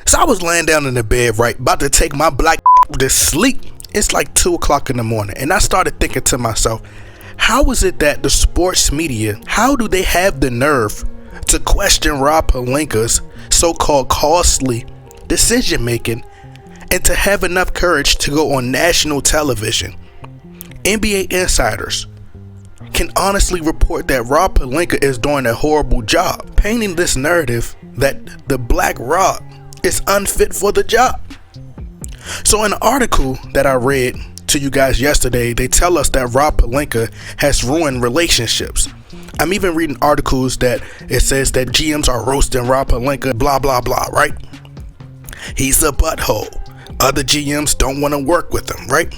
So I was laying down in the bed, right, about to take my black to sleep. It's like 2 o'clock in the morning, and I started thinking to myself, how is it that the sports media, how do they have the nerve to question Rob Pelinka's so-called costly decision making and to have enough courage to go on national television? NBA insiders can honestly report that Rob Pelinka is doing a horrible job, painting this narrative that the Black Rob is unfit for the job. So in an article that I read to you guys yesterday, they tell us that Rob Pelinka has ruined relationships. I'm even reading articles that it says that GMs are roasting Rob Pelinka, blah blah blah, right? He's a butthole. Other GMs don't want to work with him, right?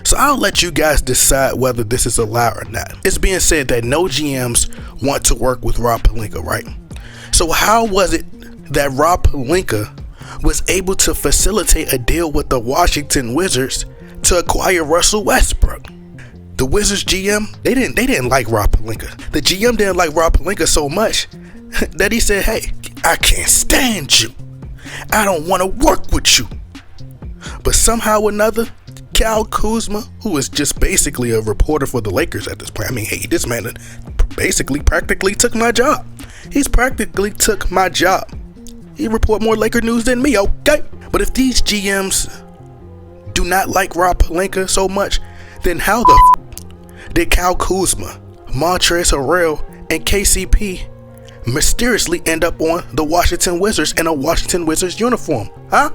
So I'll let you guys decide whether this is a lie or not. It's being said that no GMs want to work with Rob Pelinka, right? So how was it that Rob Pelinka was able to facilitate a deal with the Washington Wizards to acquire Russell Westbrook? The Wizards GM, they didn't like Rob Pelinka. The GM didn't like Rob Pelinka so much that he said, hey, I can't stand you. I don't want to work with you. But somehow or another, Kyle Kuzma, who is just basically a reporter for the Lakers at this point. I mean, hey, this man practically took my job. He's practically took my job. He report more Laker news than me, okay? But if these GMs do not like Rob Pelinka so much, then how the did Kyle Kuzma, Montrezl Harrell, and KCP mysteriously end up on the Washington Wizards in a Washington Wizards uniform, huh?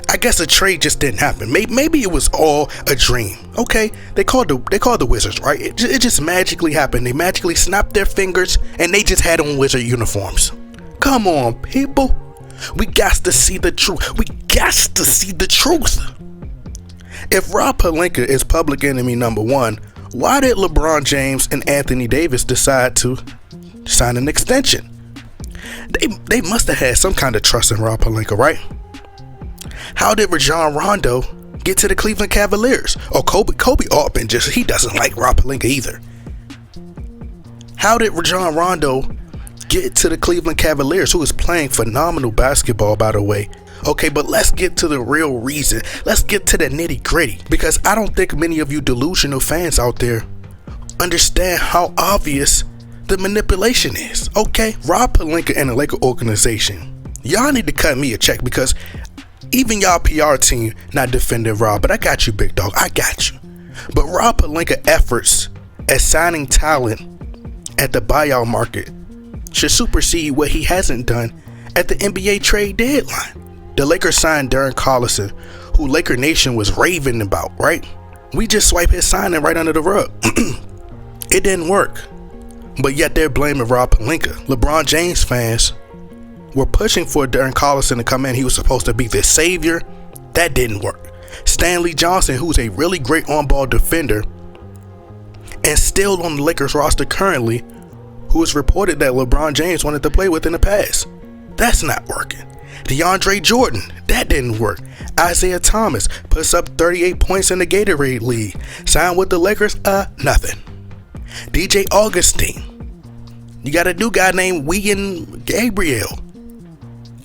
I guess a trade just didn't happen. Maybe it was all a dream. Okay, they called the Wizards, right? It just magically happened. They magically snapped their fingers and they just had on Wizard uniforms. Come on, people. We got to see the truth. We got to see the truth. If Rob Pelinka is public enemy number one, why did LeBron James and Anthony Davis decide to sign an extension? They must have had some kind of trust in Rob Pelinka, right? How did Rajon Rondo get to the Cleveland Cavaliers? Or Kobe Altman he doesn't like Rob Pelinka either. How did Rajon Rondo get to the Cleveland Cavaliers, who is playing phenomenal basketball, by the way? Okay, but let's get to the real reason. Let's get to the nitty gritty, because I don't think many of you delusional fans out there understand how obvious the manipulation is. Okay, Rob Pelinka and the Laker organization, y'all need to cut me a check, because even y'all PR team not defending Rob, but I got you, big dog. I got you. But Rob Pelinka efforts at signing talent at the buyout market should supersede what he hasn't done at the NBA trade deadline. The Lakers signed Darren Collison, who Laker Nation was raving about, right? We just swiped his signing right under the rug. It didn't work. But yet they're blaming Rob Pelinka. LeBron James fans were pushing for Darren Collison to come in. He was supposed to be the savior. That didn't work. Stanley Johnson, who's a really great on-ball defender and still on the Lakers roster currently, who is reported that LeBron James wanted to play with in the past. That's not working. DeAndre Jordan, that didn't work. Isaiah Thomas puts up 38 points in the Gatorade League. Signed with the Lakers, nothing. DJ Augustin, you got a new guy named Wigan Gabriel.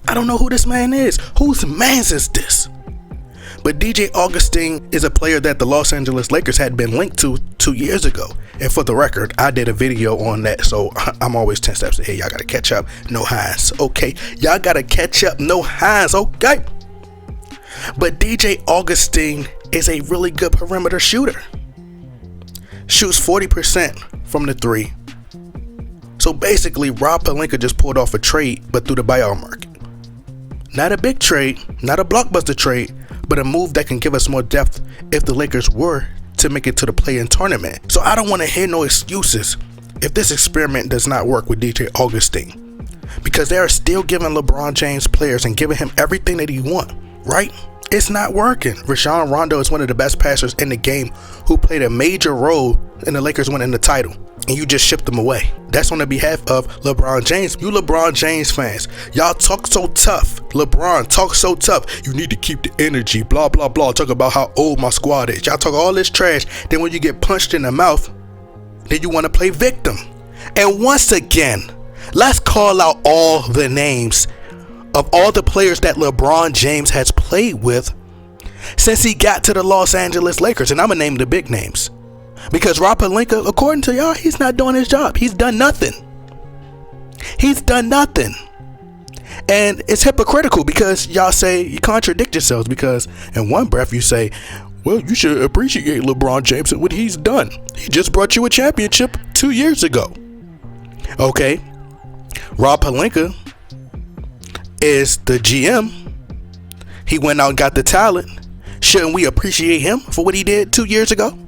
I don't know who this man is. Whose mans is this? But DJ Augustin is a player that the Los Angeles Lakers had been linked to 2 years ago. And for the record, I did a video on that, so I'm always 10 steps ahead. Y'all gotta catch up, no Hines, okay? Y'all gotta catch up, no Hines, okay? But DJ Augustin is a really good perimeter shooter. Shoots 40% from the three. So basically, Rob Pelinka just pulled off a trade, but through the buyout market. Not a big trade, not a blockbuster trade, but a move that can give us more depth if the Lakers were to make it to the play-in tournament. So I don't want to hear no excuses if this experiment does not work with DJ Augustin, because they are still giving LeBron James players and giving him everything that he wants, right? It's not working. Rajon Rondo is one of the best passers in the game who played a major role in the Lakers winning the title, and you just shipped them away. That's on the behalf of LeBron James. You LeBron James fans, y'all talk so tough. LeBron talk so tough. You need to keep the energy, blah, blah, blah. Talk about how old my squad is. Y'all talk all this trash. Then when you get punched in the mouth, then you want to play victim. And once again, let's call out all the names of all the players that LeBron James has played with since he got to the Los Angeles Lakers. And I'm going to name the big names. Because Rob Pelinka, according to y'all, he's not doing his job. He's done nothing. He's done nothing. And it's hypocritical because y'all say you contradict yourselves, because in one breath you say, well, you should appreciate LeBron James and what he's done. He just brought you a championship 2 years ago. Okay. Rob Pelinka is the GM. He went out and got the talent. Shouldn't we appreciate him for what he did 2 years ago?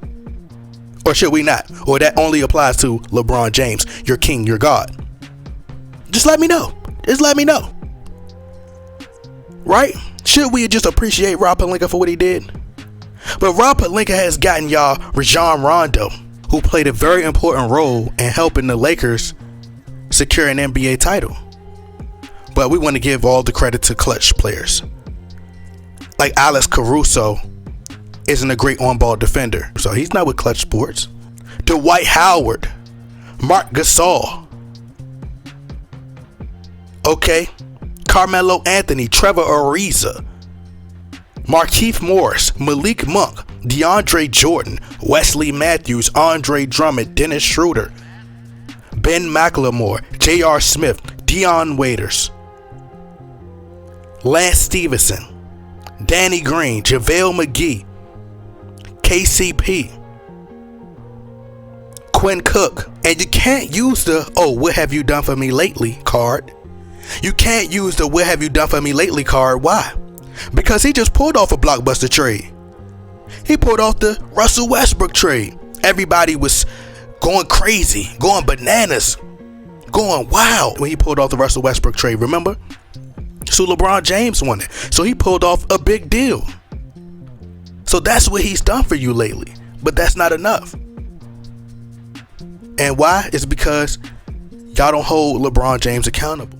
Or should we not? Or that only applies to LeBron James, your king, your God? Just let me know. Just let me know. Right? Should we just appreciate Rob Pelinka for what he did? But Rob Pelinka has gotten y'all Rajon Rondo, who played a very important role in helping the Lakers secure an NBA title. But we want to give all the credit to clutch players. Like Alex Caruso isn't a great on-ball defender, so he's not with Clutch Sports. Dwight Howard, Mark Gasol, okay, Carmelo Anthony, Trevor Ariza, Markieff Morris, Malik Monk, DeAndre Jordan, Wesley Matthews, Andre Drummond, Dennis Schroeder, Ben McLemore, J.R. Smith, Dion Waiters, Lance Stevenson, Danny Green, JaVale McGee, KCP, Quinn Cook. And you can't use the, oh, what have you done for me lately card. You can't use the what have you done for me lately card. Why? Because he just pulled off a blockbuster trade. He pulled off the Russell Westbrook trade. Everybody was going crazy, going bananas, going wild when he pulled off the Russell Westbrook trade, remember? So LeBron James won it. So he pulled off a big deal. So that's what he's done for you lately. But that's not enough. And why? It's because y'all don't hold LeBron James accountable.